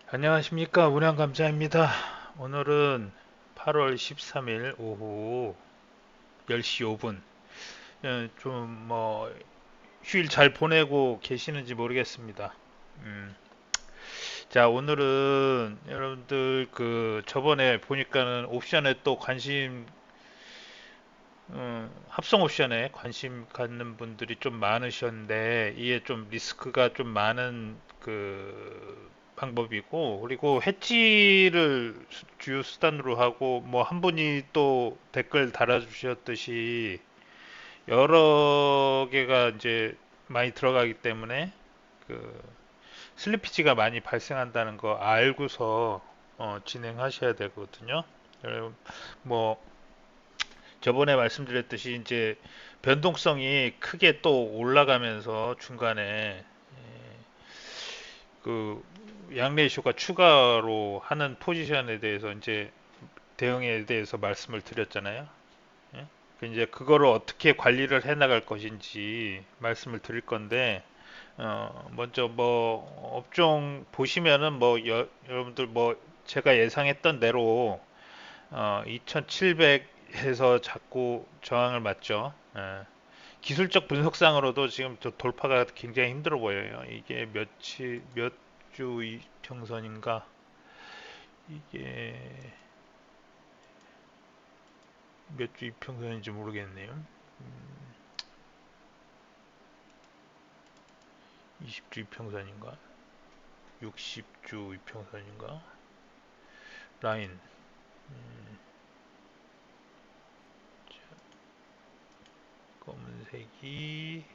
안녕하십니까. 운영감사입니다. 오늘은 8월 13일 오후 10시 5분. 좀 휴일 잘 보내고 계시는지 모르겠습니다. 음, 자, 오늘은 여러분들 저번에 보니까는 옵션에 또 합성 옵션에 관심 갖는 분들이 좀 많으셨는데 이게 좀 리스크가 좀 많은 방법이고, 그리고 해지를 주요 수단으로 하고, 뭐 한 분이 또 댓글 달아주셨듯이 여러 개가 이제 많이 들어가기 때문에 그 슬리피지가 많이 발생한다는 거 알고서 진행하셔야 되거든요. 뭐 저번에 말씀드렸듯이 이제 변동성이 크게 또 올라가면서 중간에 그 양레이쇼가 추가로 하는 포지션에 대해서 이제 대응에 대해서 말씀을 드렸잖아요. 예? 이제 그거를 어떻게 관리를 해 나갈 것인지 말씀을 드릴 건데, 먼저 뭐 업종 보시면은 여러분들 뭐 제가 예상했던 대로 2700에서 자꾸 저항을 맞죠. 기술적 분석상으로도 지금 돌파가 굉장히 힘들어 보여요. 이게 몇 주 이평선인가? 이게 몇 주 이평선인지 모르겠네요. 20주 이평선인가? 60주 이평선인가? 라인. 검은색이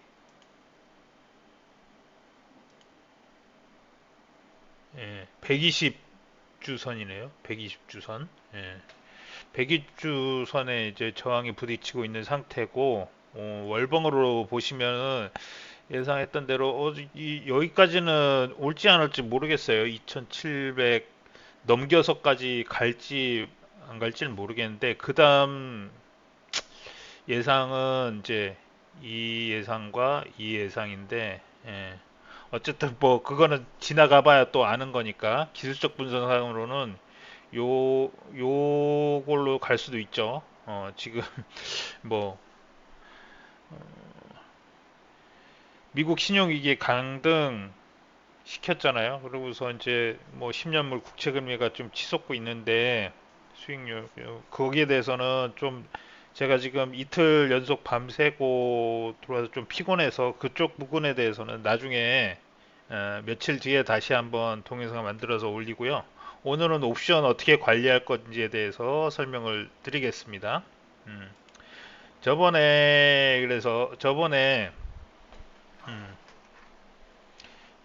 120주 선이네요. 120주 선. 120주 선에 이제 저항이 부딪히고 있는 상태고, 월봉으로 보시면은 예상했던 대로 여기까지는 올지 안 올지 모르겠어요. 2700 넘겨서까지 갈지 안 갈지는 모르겠는데, 그 다음 예상은 이제 이 예상과 이 예상인데, 어쨌든 뭐 그거는 지나가 봐야 또 아는 거니까 기술적 분석상으로는 요걸로 갈 수도 있죠. 지금 뭐 미국 신용위기 강등 시켰잖아요. 그러고서 이제 뭐 10년물 국채금리가 좀 치솟고 있는데 수익률 거기에 대해서는 좀 제가 지금 이틀 연속 밤새고 들어와서 좀 피곤해서 그쪽 부분에 대해서는 나중에 며칠 뒤에 다시 한번 동영상 만들어서 올리고요. 오늘은 옵션 어떻게 관리할 건지에 대해서 설명을 드리겠습니다. 음, 음,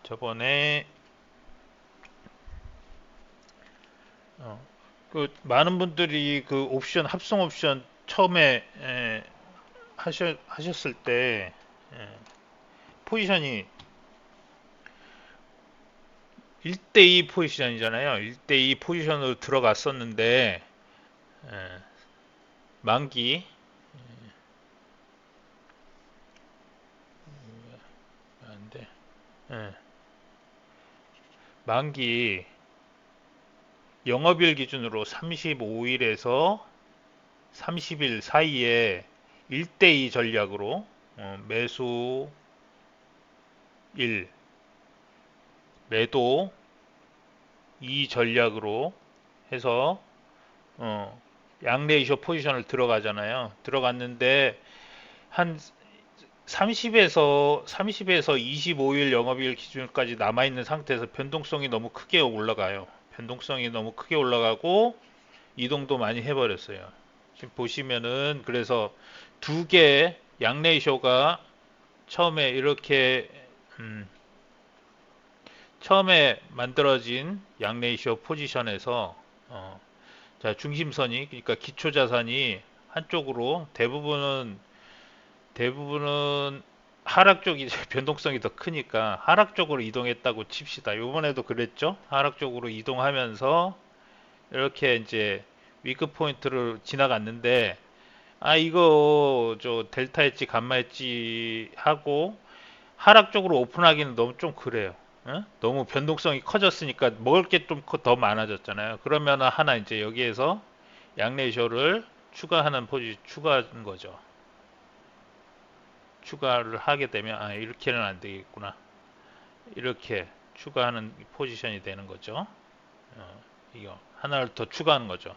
저번에 어, 많은 분들이 그 옵션 합성 옵션 처음에 하셨을 때 에, 포지션이 1대2 포지션이잖아요. 1대2 포지션으로 들어갔었는데 에, 만기 안 돼. 에, 만기 영업일 기준으로 35일에서 30일 사이에 1대2 전략으로 매수 1, 매도 2 전략으로 해서 어, 양레이쇼 포지션을 들어가잖아요. 들어갔는데 한 30에서 25일 영업일 기준까지 남아 있는 상태에서 변동성이 너무 크게 올라가요. 변동성이 너무 크게 올라가고 이동도 많이 해버렸어요. 지금 보시면은 그래서 두 개 양레이쇼가 처음에 이렇게 음, 처음에 만들어진 양레이쇼 포지션에서 자 중심선이 그러니까 기초 자산이 한쪽으로 대부분은 하락 쪽이 변동성이 더 크니까 하락 쪽으로 이동했다고 칩시다. 이번에도 그랬죠? 하락 쪽으로 이동하면서 이렇게 이제 위크 포인트를 지나갔는데 이거 저 델타 엣지 감마 엣지 하고 하락 쪽으로 오픈하기는 너무 좀 그래요. 너무 변동성이 커졌으니까 먹을 게 좀 더 많아졌잖아요. 그러면 하나 이제 여기에서 양레이쇼를 추가하는 포지 추가한 거죠. 추가를 하게 되면 이렇게는 안 되겠구나. 이렇게 추가하는 포지션이 되는 거죠. 이거 하나를 더 추가하는 거죠.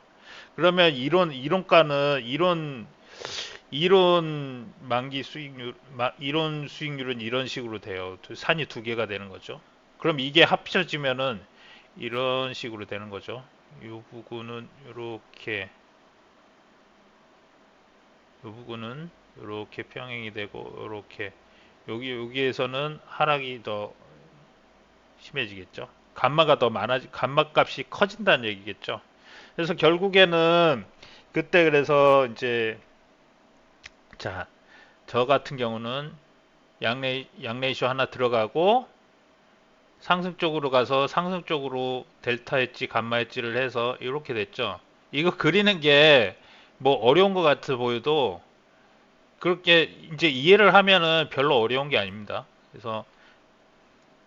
그러면 이론가는 이론 만기 수익률 이론 수익률은 이런 식으로 돼요. 산이 두 개가 되는 거죠. 그럼 이게 합쳐지면은 이런 식으로 되는 거죠. 이 부분은 이렇게 이 부분은 이렇게 평행이 되고 이렇게 여기에서는 하락이 더 심해지겠죠. 감마가 더 많아지 감마 값이 커진다는 얘기겠죠. 그래서 결국에는 그때 그래서 이제 자, 저 같은 경우는 양레이쇼 하나 들어가고 상승 쪽으로 가서 상승 쪽으로 델타 엣지, 감마 엣지를 해서 이렇게 됐죠. 이거 그리는 게 뭐 어려운 것 같아 보여도 그렇게 이제 이해를 하면은 별로 어려운 게 아닙니다. 그래서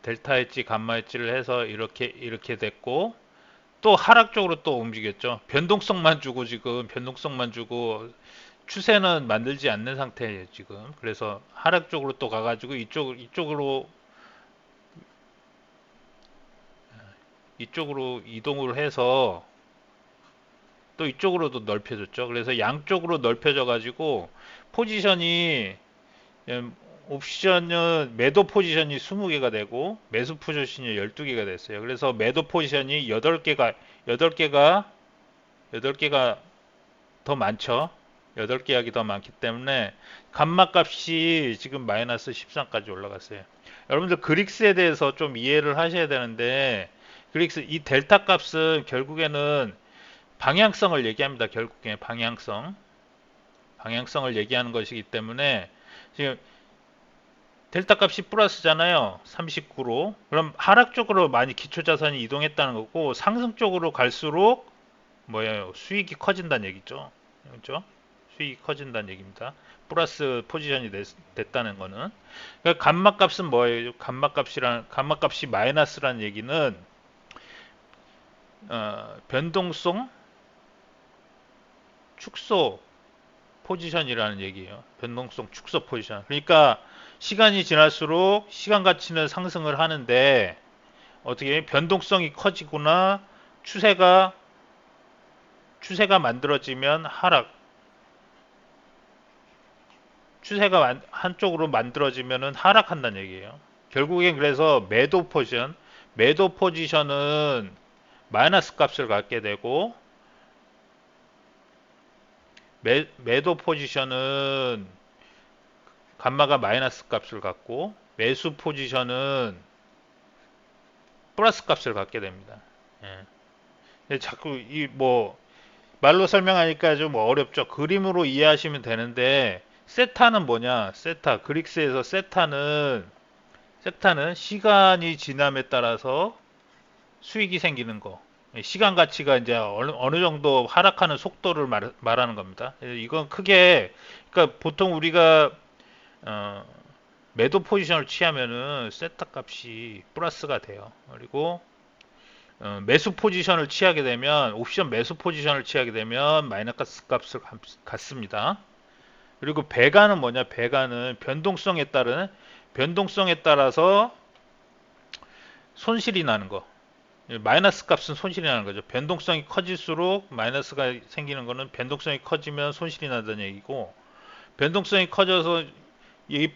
델타 엣지, 감마 엣지를 해서 이렇게 됐고 또 하락적으로 또 움직였죠. 변동성만 주고 지금 변동성만 주고 추세는 만들지 않는 상태예요 지금. 그래서 하락 쪽으로 또 가가지고 이쪽으로 이동을 해서 또 이쪽으로도 넓혀졌죠. 그래서 양쪽으로 넓혀져 가지고 포지션이 옵션은 매도 포지션이 20개가 되고 매수 포지션이 12개가 됐어요. 그래서 매도 포지션이 8개가 더 많죠. 8계약이 더 많기 때문에 감마값이 지금 마이너스 13까지 올라갔어요. 여러분들 그릭스에 대해서 좀 이해를 하셔야 되는데 그릭스 이 델타 값은 결국에는 방향성을 얘기합니다. 결국에 방향성을 얘기하는 것이기 때문에 지금 델타 값이 플러스잖아요. 39로. 그럼 하락 쪽으로 많이 기초 자산이 이동했다는 거고 상승 쪽으로 갈수록 뭐예요? 수익이 커진다는 얘기죠. 그렇죠? 수익이 커진다는 얘기입니다. 플러스 포지션이 됐다는 거는. 그러니까 감마값은 뭐예요? 감마값이 마이너스라는 얘기는 변동성 축소 포지션이라는 얘기예요. 변동성 축소 포지션. 그러니까 시간이 지날수록 시간 가치는 상승을 하는데 어떻게 변동성이 커지거나 추세가 만들어지면 한쪽으로 만들어지면은 하락한다는 얘기예요. 결국엔 그래서 매도 포지션은 마이너스 값을 갖게 되고 매도 포지션은 감마가 마이너스 값을 갖고 매수 포지션은 플러스 값을 갖게 됩니다. 자꾸 이 뭐 말로 설명하니까 좀 어렵죠. 그림으로 이해하시면 되는데 세타는 뭐냐? 그릭스에서 세타는 시간이 지남에 따라서 수익이 생기는 거. 시간 가치가 이제 어느 정도 하락하는 속도를 말하는 겁니다. 이건 크게 그러니까 보통 우리가 어, 매도 포지션을 취하면은 세타 값이 플러스가 돼요. 그리고 매수 포지션을 취하게 되면 옵션 매수 포지션을 취하게 되면 마이너스 값을 갖습니다. 그리고 배가는 뭐냐? 배가는 변동성에 따라서 손실이 나는 거. 마이너스 값은 손실이 나는 거죠. 변동성이 커질수록 마이너스가 생기는 거는 변동성이 커지면 손실이 나다는 얘기고 변동성이 커져서 이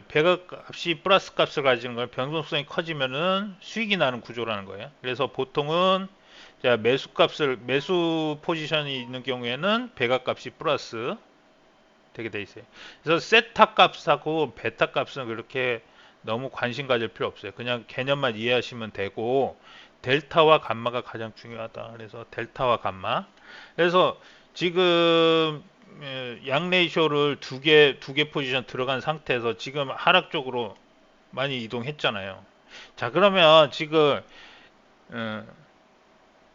배가 값이 플러스 값을 가지는 걸 변동성이 커지면은 수익이 나는 구조라는 거예요. 그래서 보통은 자, 매수 포지션이 있는 경우에는 배가 값이 플러스 되게 돼 있어요. 그래서 세타 값하고 베타 값은 그렇게 너무 관심 가질 필요 없어요. 그냥 개념만 이해하시면 되고 델타와 감마가 가장 중요하다. 그래서 델타와 감마. 그래서 지금 양 레이쇼를 두 개 포지션 들어간 상태에서 지금 하락 쪽으로 많이 이동했잖아요. 자, 그러면 어,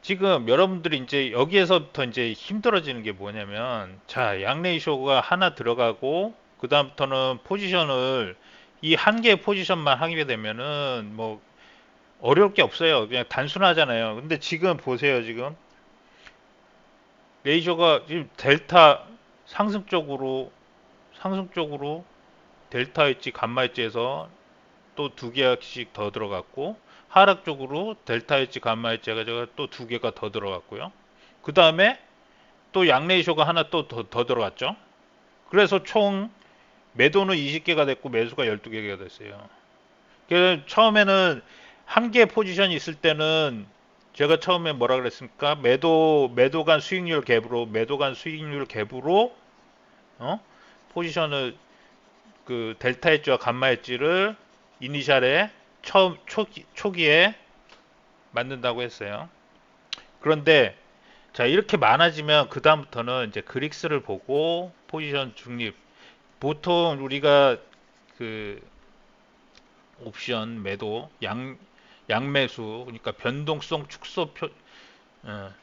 지금 여러분들이 이제 여기에서부터 이제 힘들어지는 게 뭐냐면 자, 양 레이쇼가 하나 들어가고 그다음부터는 포지션을 이 한 개의 포지션만 하게 되면은 뭐 어려울 게 없어요. 그냥 단순하잖아요. 근데 지금 보세요. 지금 레이저가 지금 델타 상승적으로 델타 엣지, 감마 엣지에서 또 두 개씩 더 들어갔고, 하락적으로 델타 엣지, 감마 엣지가 또 두 개가 더 들어갔고요. 그 다음에 또 양레이쇼가 하나 또 더 들어갔죠. 그래서 총 매도는 20개가 됐고 매수가 12개가 됐어요. 그래서 처음에는 한 개 포지션이 있을 때는 제가 처음에 뭐라 그랬습니까? 매도 간 수익률 갭으로 어? 포지션을 그 델타 엣지와 감마 엣지를 이니셜에 처음 초기에 만든다고 했어요. 그런데 자, 이렇게 많아지면 그 다음부터는 이제 그릭스를 보고 포지션 중립. 보통 우리가 그 옵션 매도 양매수, 그러니까 변동성 축소 어,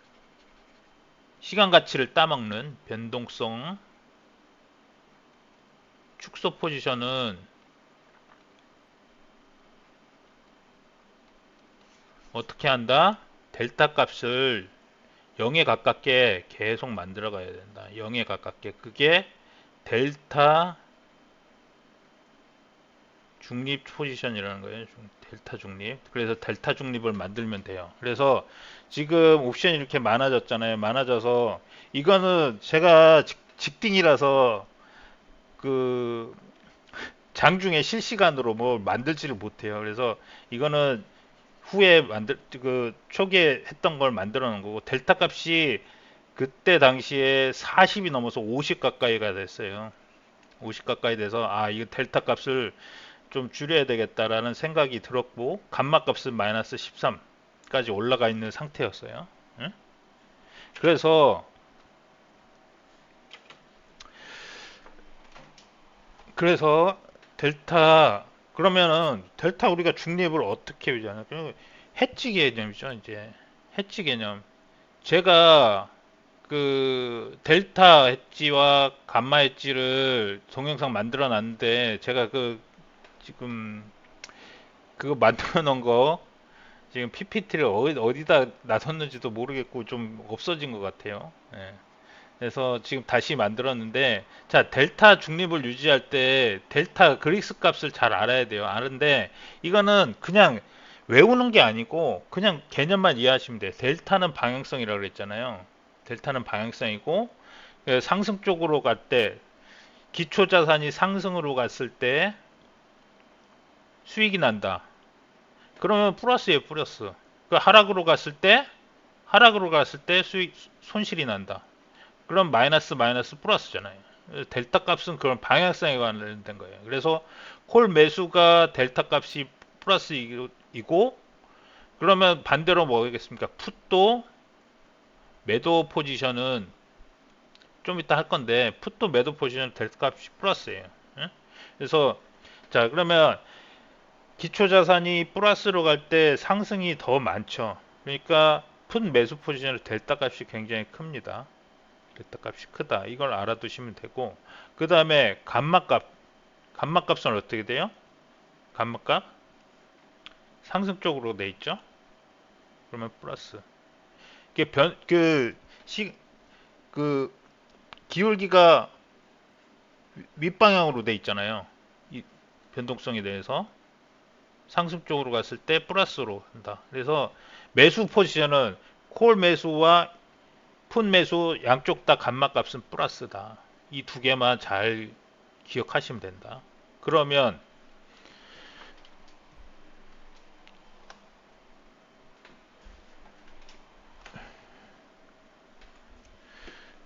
시간 가치를 따먹는 변동성 축소 포지션은 어떻게 한다? 델타 값을 0에 가깝게 계속 만들어 가야 된다. 0에 가깝게. 그게 델타 중립 포지션이라는 거예요. 델타 중립. 그래서 델타 중립을 만들면 돼요. 그래서 지금 옵션이 이렇게 많아졌잖아요. 많아져서 이거는 제가 직딩이라서 그 장중에 실시간으로 뭐 만들지를 못해요. 그래서 이거는 후에 그 초기에 했던 걸 만들어 놓은 거고, 델타 값이 그때 당시에 40이 넘어서 50 가까이가 됐어요. 50 가까이 돼서 아, 이거 델타 값을 좀 줄여야 되겠다라는 생각이 들었고, 감마 값은 마이너스 13까지 올라가 있는 상태였어요. 응? 그래서 그래서 델타, 그러면은 델타 우리가 중립을 어떻게 유지하냐? 해치 개념이죠. 이제 해치 개념. 제가 그 델타 엣지와 감마 엣지를 동영상 만들어 놨는데, 제가 그 지금 그거 만들어 놓은 거 지금 PPT를 어디다 놔뒀는지도 모르겠고 좀 없어진 것 같아요. 예. 그래서 지금 다시 만들었는데, 자, 델타 중립을 유지할 때 델타 그릭스 값을 잘 알아야 돼요. 아는데 이거는 그냥 외우는 게 아니고 그냥 개념만 이해하시면 돼요. 델타는 방향성이라고 그랬잖아요. 델타는 방향성이고, 상승 쪽으로 갈 때, 기초 자산이 상승으로 갔을 때 수익이 난다. 그러면 플러스예요, 플러스. 그 하락으로 갔을 때 수익 손실이 난다. 그럼 마이너스 마이너스 플러스잖아요. 델타 값은 그런 방향성에 관련된 거예요. 그래서 콜 매수가 델타 값이 플러스이고, 그러면 반대로 뭐겠습니까? 풋도 매도 포지션은 좀 이따 할 건데, 풋도 매도 포지션 델타 값이 플러스예요. 예? 그래서 자, 그러면 기초 자산이 플러스로 갈 때 상승이 더 많죠. 그러니까 풋 매수 포지션의 델타 값이 굉장히 큽니다. 델타 값이 크다. 이걸 알아두시면 되고, 그 다음에 감마 값은 어떻게 돼요? 감마 값 상승 쪽으로 돼 있죠. 그러면 플러스. 이게 그 기울기가 윗방향으로 돼 있잖아요. 이 변동성에 대해서 상승 쪽으로 갔을 때 플러스로 한다. 그래서 매수 포지션은 콜 매수와 풋 매수 양쪽 다 감마 값은 플러스다. 이 두 개만 잘 기억하시면 된다.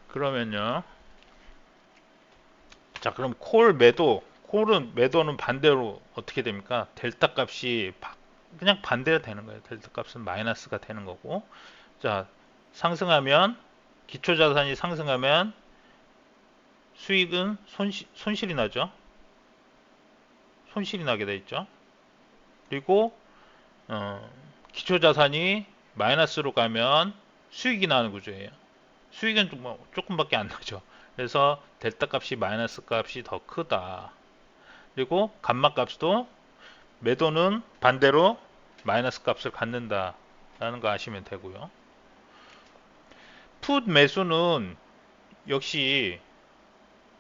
그러면요. 자, 그럼 콜은 매도는 반대로 어떻게 됩니까? 델타 값이 그냥 반대가 되는 거예요. 델타 값은 마이너스가 되는 거고. 자, 상승하면, 기초 자산이 상승하면 수익은 손실이 나죠. 손실이 나게 돼 있죠. 그리고 어, 기초 자산이 마이너스로 가면 수익이 나는 구조예요. 수익은 뭐 조금밖에 안 나죠. 그래서 델타 값이 마이너스 값이 더 크다. 그리고 감마 값도 매도는 반대로 마이너스 값을 갖는다 라는 거 아시면 되고요. 풋 매수는 역시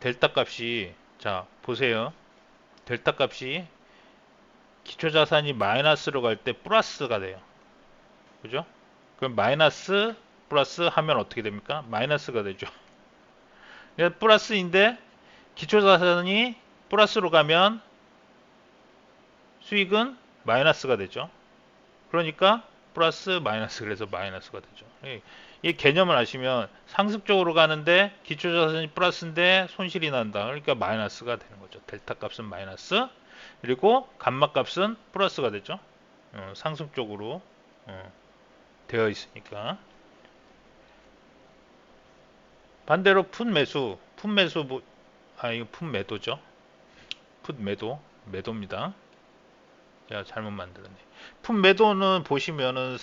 델타 값이, 자 보세요, 델타 값이 기초자산이 마이너스로 갈 때 플러스가 돼요. 그죠? 그럼 마이너스 플러스 하면 어떻게 됩니까? 마이너스가 되죠. 그러니까 플러스인데 기초자산이 플러스로 가면 수익은 마이너스가 되죠. 그러니까 플러스 마이너스, 그래서 마이너스가 되죠. 이 개념을 아시면 상승적으로 가는데 기초자산이 플러스인데 손실이 난다. 그러니까 마이너스가 되는 거죠. 델타 값은 마이너스, 그리고 감마 값은 플러스가 되죠. 상승적으로 되어 있으니까. 반대로 풋매수 이거 풋매도죠. 매도입니다. 제가 잘못 만들었네. 풋매도는 보시면은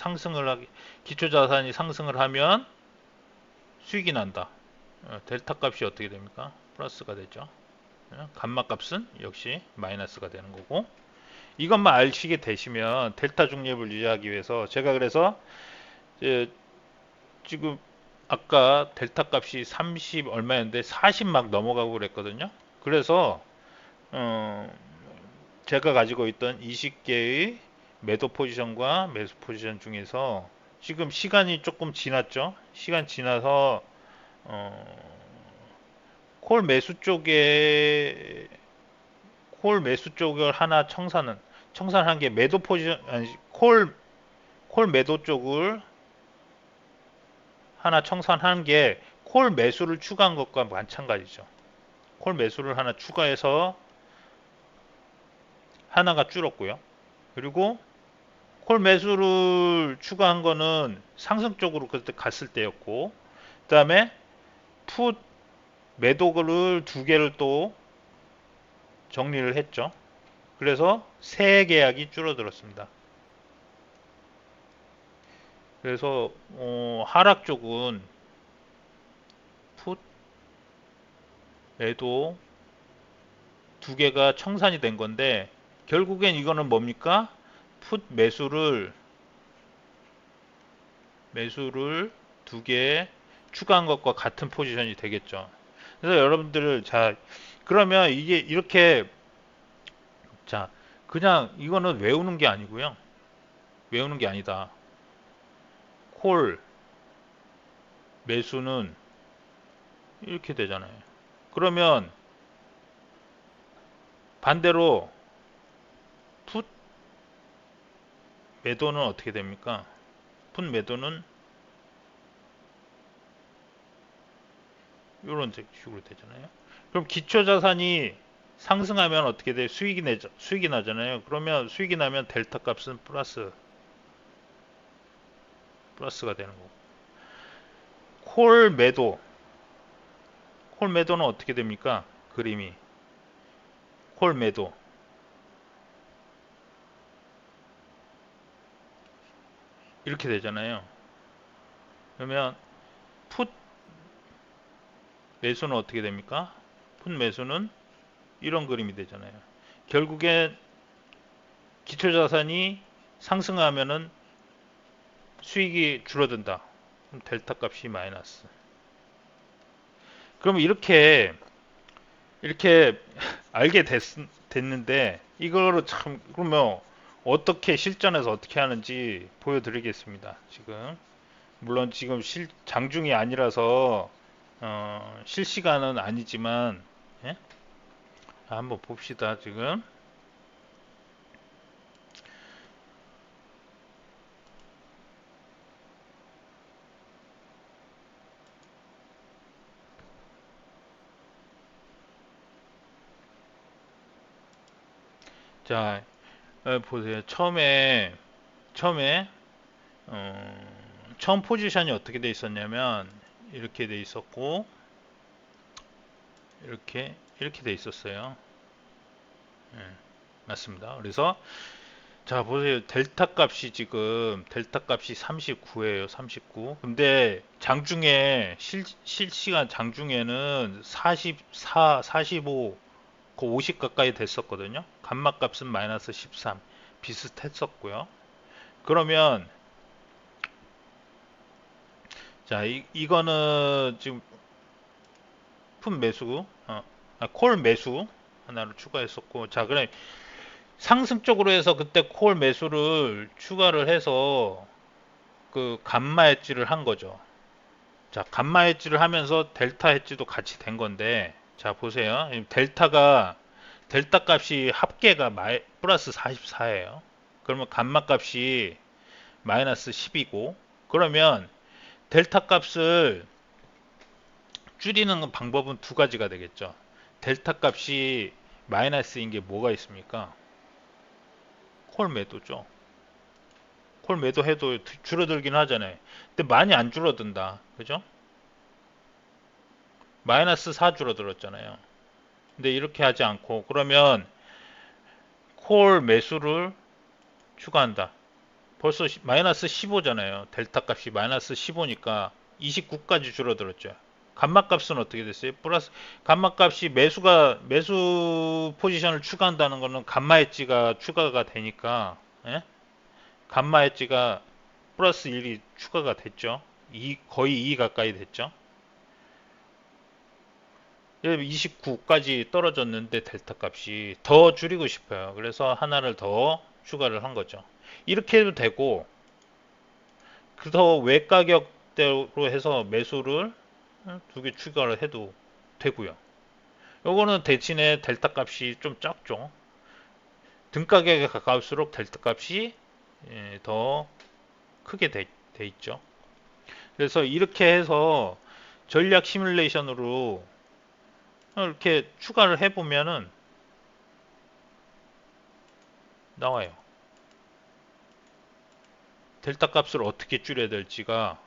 기초자산이 상승을 하면 수익이 난다. 델타 값이 어떻게 됩니까? 플러스가 되죠. 감마 값은 역시 마이너스가 되는 거고, 이것만 아시게 되시면 델타 중립을 유지하기 위해서 제가 그래서 지금 아까 델타 값이 30 얼마였는데 40 막 넘어가고 그랬거든요. 그래서 제가 가지고 있던 20개의 매도 포지션과 매수 포지션 중에서 지금 시간이 조금 지났죠. 시간 지나서 콜 매수 쪽에 콜 매수 쪽을 하나 청산한 게 매도 포지션, 아니 콜 매도 쪽을 하나 청산한 게 콜 매수를 추가한 것과 마찬가지죠. 콜 매수를 하나 추가해서 하나가 줄었고요. 그리고 콜 매수를 추가한 거는 상승 쪽으로 그때 갔을 때였고, 그 다음에 풋 매도를 두 개를 또 정리를 했죠. 그래서 세 계약이 줄어들었습니다. 그래서 하락 쪽은 풋 매도 두 개가 청산이 된 건데, 결국엔 이거는 뭡니까? 풋 매수를 두 개 추가한 것과 같은 포지션이 되겠죠. 그래서 여러분들, 자 그러면 이게 이렇게, 자 그냥 이거는 외우는 게 아니고요. 외우는 게 아니다. 콜 매수는 이렇게 되잖아요. 그러면 반대로 풋 매도는 어떻게 됩니까? 풋 매도는 이런 식으로 되잖아요. 그럼 기초 자산이 상승하면 어떻게 돼? 수익이 나잖아요. 그러면 수익이 나면 델타 값은 플러스가 되는 거고. 콜 매도는 어떻게 됩니까? 그림이 콜 매도 이렇게 되잖아요. 그러면 풋 매수는 어떻게 됩니까? 풋 매수는 이런 그림이 되잖아요. 결국에 기초자산이 상승하면은 수익이 줄어든다. 그럼 델타 값이 마이너스. 그러면 이렇게 알게 됐는데, 이거를 참, 그러면 어떻게 실전에서 어떻게 하는지 보여드리겠습니다. 지금 물론 지금 장중이 아니라서 실시간은 아니지만, 예? 한번 봅시다. 지금 자 보세요. 처음에 처음 포지션이 어떻게 돼 있었냐면 이렇게 돼 있었고, 이렇게 돼 있었어요. 예, 맞습니다. 그래서 자 보세요. 델타 값이 39예요. 39. 근데 장중에 실시간 장중에는 44, 45, 그 50 가까이 됐었거든요. 감마 값은 마이너스 13 비슷했었고요. 그러면 자, 이거는 지금 품 매수, 콜 매수 하나를 추가했었고, 자, 그럼 상승적으로 해서 그때 콜 매수를 추가를 해서 그 감마 엣지를 한 거죠. 자, 감마 엣지를 하면서 델타 엣지도 같이 된 건데, 자, 보세요. 델타 값이 합계가 플러스 44예요. 그러면 감마 값이 마이너스 10이고, 그러면 델타 값을 줄이는 방법은 두 가지가 되겠죠. 델타 값이 마이너스인 게 뭐가 있습니까? 콜 매도죠. 콜 매도해도 줄어들긴 하잖아요. 근데 많이 안 줄어든다. 그죠? 마이너스 4 줄어들었잖아요. 근데 이렇게 하지 않고 그러면 콜 매수를 추가한다. 벌써 마이너스 15잖아요. 델타 값이 마이너스 15니까 29까지 줄어들었죠. 감마 값은 어떻게 됐어요? 플러스 감마 값이 매수 포지션을 추가한다는 거는 감마 엣지가 추가가 되니까 예? 감마 엣지가 플러스 1이 추가가 됐죠. 거의 2 가까이 됐죠. 29까지 떨어졌는데 델타 값이 더 줄이고 싶어요. 그래서 하나를 더 추가를 한 거죠. 이렇게 해도 되고 더 외가격대로 해서 매수를 두 개 추가를 해도 되고요. 요거는 대신에 델타 값이 좀 작죠. 등가격에 가까울수록 델타 값이 더 크게 돼 있죠. 그래서 이렇게 해서 전략 시뮬레이션으로 이렇게 추가를 해보면은 나와요. 델타 값을 어떻게 줄여야 될지가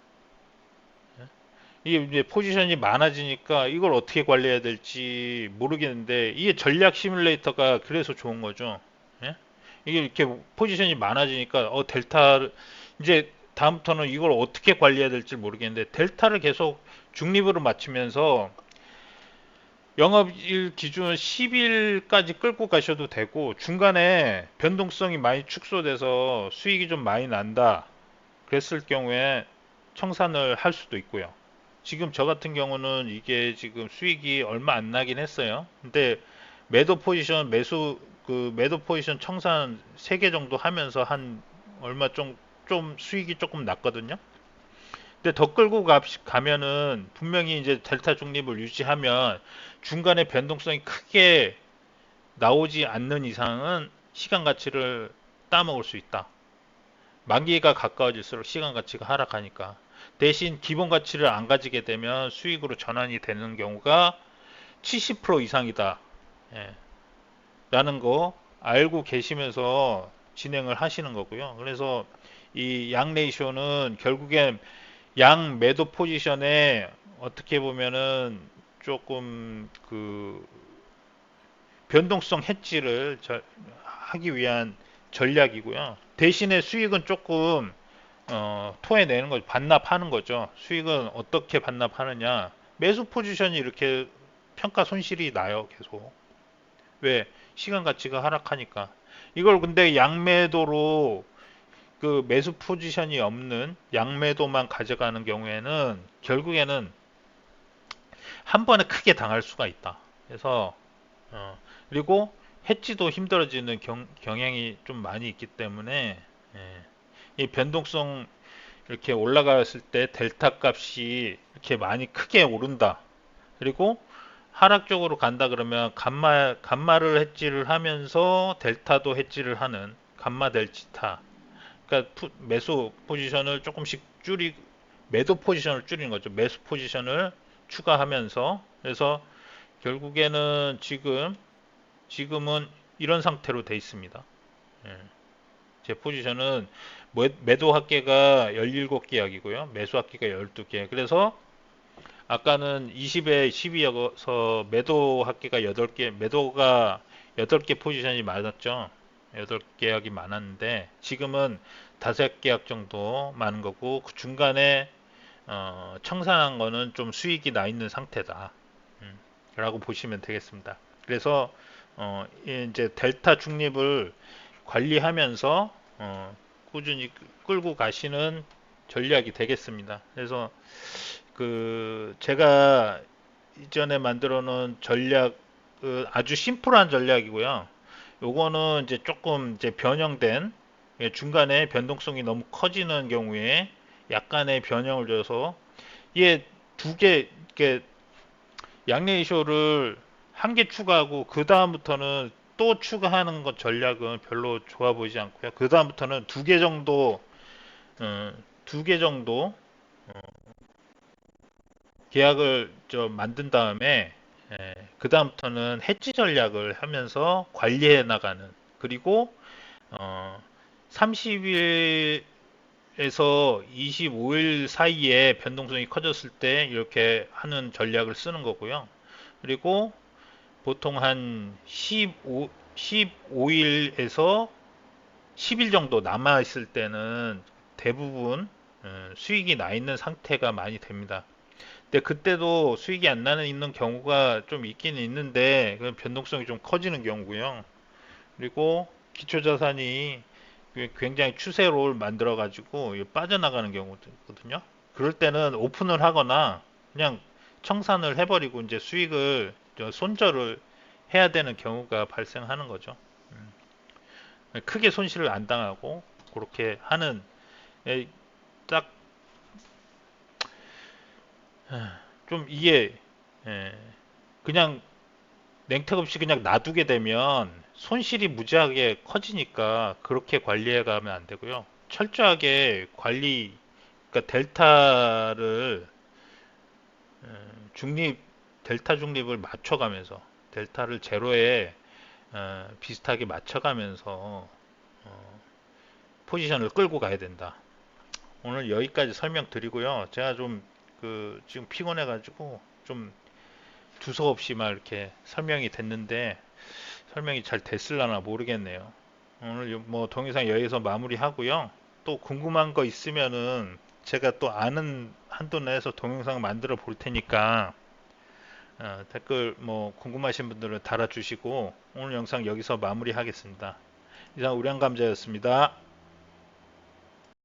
이게 이제 포지션이 많아지니까 이걸 어떻게 관리해야 될지 모르겠는데 이게 전략 시뮬레이터가 그래서 좋은 거죠. 예? 이게 이렇게 포지션이 많아지니까 델타 이제 다음부터는 이걸 어떻게 관리해야 될지 모르겠는데 델타를 계속 중립으로 맞추면서 영업일 기준 10일까지 끌고 가셔도 되고 중간에 변동성이 많이 축소돼서 수익이 좀 많이 난다 그랬을 경우에 청산을 할 수도 있고요. 지금 저 같은 경우는 이게 지금 수익이 얼마 안 나긴 했어요. 근데 매도 포지션 청산 3개 정도 하면서 한 얼마 좀 수익이 조금 났거든요. 근데 더 끌고 가면은 분명히 이제 델타 중립을 유지하면 중간에 변동성이 크게 나오지 않는 이상은 시간 가치를 따먹을 수 있다. 만기가 가까워질수록 시간 가치가 하락하니까. 대신 기본 가치를 안 가지게 되면 수익으로 전환이 되는 경우가 70% 이상이다. 예, 라는 거 알고 계시면서 진행을 하시는 거고요. 그래서 이 양 레이쇼는 결국엔 양 매도 포지션에 어떻게 보면은 조금 그 변동성 해지를 하기 위한 전략이고요. 대신에 수익은 조금 토해내는 거죠. 반납하는 거죠. 수익은 어떻게 반납하느냐. 매수 포지션이 이렇게 평가 손실이 나요. 계속. 왜? 시간 가치가 하락하니까. 이걸 근데 양매도로 그 매수 포지션이 없는 양매도만 가져가는 경우에는 결국에는 한 번에 크게 당할 수가 있다. 그래서 그리고 해지도 힘들어지는 경향이 좀 많이 있기 때문에 이 변동성 이렇게 올라갔을 때 델타 값이 이렇게 많이 크게 오른다. 그리고 하락적으로 간다 그러면 감마를 해지를 하면서 델타도 해지를 하는 감마 델타. 그러니까 매수 포지션을 조금씩 매도 포지션을 줄이는 거죠. 매수 포지션을 추가하면서 그래서 결국에는 지금은 이런 상태로 돼 있습니다. 예. 제 포지션은 매도 합계가 17계약이고요. 매수 합계가 12개. 그래서 아까는 20에 12여서 매도 합계가 8개, 매도가 8개 포지션이 많았죠. 8계약이 많았는데 지금은 5계약 정도 많은 거고 그 중간에 청산한 거는 좀 수익이 나 있는 상태다. 라고 보시면 되겠습니다. 그래서 이제 델타 중립을 관리하면서 꾸준히 끌고 가시는 전략이 되겠습니다. 그래서 제가 이전에 만들어 놓은 전략 아주 심플한 전략이고요. 요거는 이제 조금 이제 변형된 중간에 변동성이 너무 커지는 경우에 약간의 변형을 줘서 이게 두 개, 이렇게 양레이쇼를 한 개 추가하고 그 다음부터는 또 추가하는 것 전략은 별로 좋아 보이지 않고요. 그 다음부터는 두 개 정도 계약을 좀 만든 다음에 그 다음부터는 해지 전략을 하면서 관리해 나가는, 그리고 30일에서 25일 사이에 변동성이 커졌을 때 이렇게 하는 전략을 쓰는 거고요. 그리고 보통 한 15일에서 10일 정도 남아 있을 때는 대부분 수익이 나 있는 상태가 많이 됩니다. 근데 그때도 수익이 안 나는 있는 경우가 좀 있기는 있는데 그 변동성이 좀 커지는 경우고요. 그리고 기초자산이 굉장히 추세를 만들어 가지고 빠져나가는 경우도 있거든요. 그럴 때는 오픈을 하거나 그냥 청산을 해버리고 이제 수익을 손절을 해야 되는 경우가 발생하는 거죠. 크게 손실을 안 당하고 그렇게 하는, 딱 좀 이게 그냥 냉택 없이 그냥 놔두게 되면 손실이 무지하게 커지니까 그렇게 관리해 가면 안 되고요. 철저하게 그러니까 중립, 델타 중립을 맞춰가면서 델타를 제로에 비슷하게 맞춰가면서 포지션을 끌고 가야 된다. 오늘 여기까지 설명드리고요. 제가 좀 지금 피곤해가지고 좀 두서없이 막 이렇게 설명이 됐는데 설명이 잘 됐을라나 모르겠네요. 오늘 뭐 동영상 여기서 마무리하고요. 또 궁금한 거 있으면은 제가 또 아는 한도 내에서 동영상 만들어 볼 테니까 댓글 뭐 궁금하신 분들은 달아주시고 오늘 영상 여기서 마무리하겠습니다. 이상 우량감자였습니다.